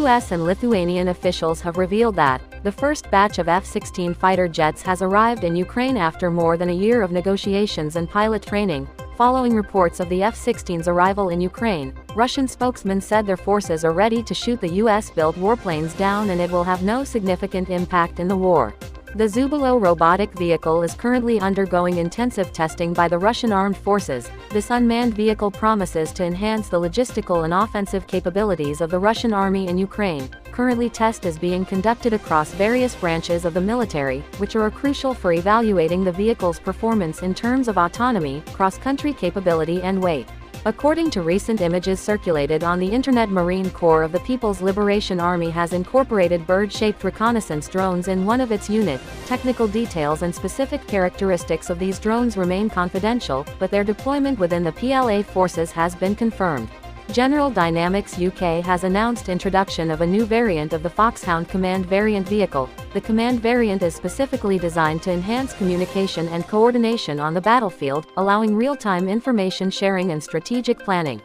US and Lithuanian officials have revealed that the first batch of F-16 fighter jets has arrived in Ukraine after more than a year of negotiations and pilot training. Following reports of the F-16's arrival in Ukraine, Russian spokesman said their forces are ready to shoot the US-built warplanes down and it will have no significant impact in the war. The Zubilo robotic vehicle is currently undergoing intensive testing by the Russian armed forces. This unmanned vehicle promises to enhance the logistical and offensive capabilities of the Russian army in Ukraine. Currently, test is being conducted across various branches of the military, which are crucial for evaluating the vehicle's performance in terms of autonomy, cross-country capability and weight. According to recent images circulated on the internet, Marine Corps of the People's Liberation Army has incorporated bird-shaped reconnaissance drones in one of its units. Technical details and specific characteristics of these drones remain confidential, but their deployment within the PLA forces has been confirmed. General Dynamics UK has announced introduction of a new variant of the Foxhound command variant vehicle. The command variant is specifically designed to enhance communication and coordination on the battlefield, allowing real-time information sharing and strategic planning.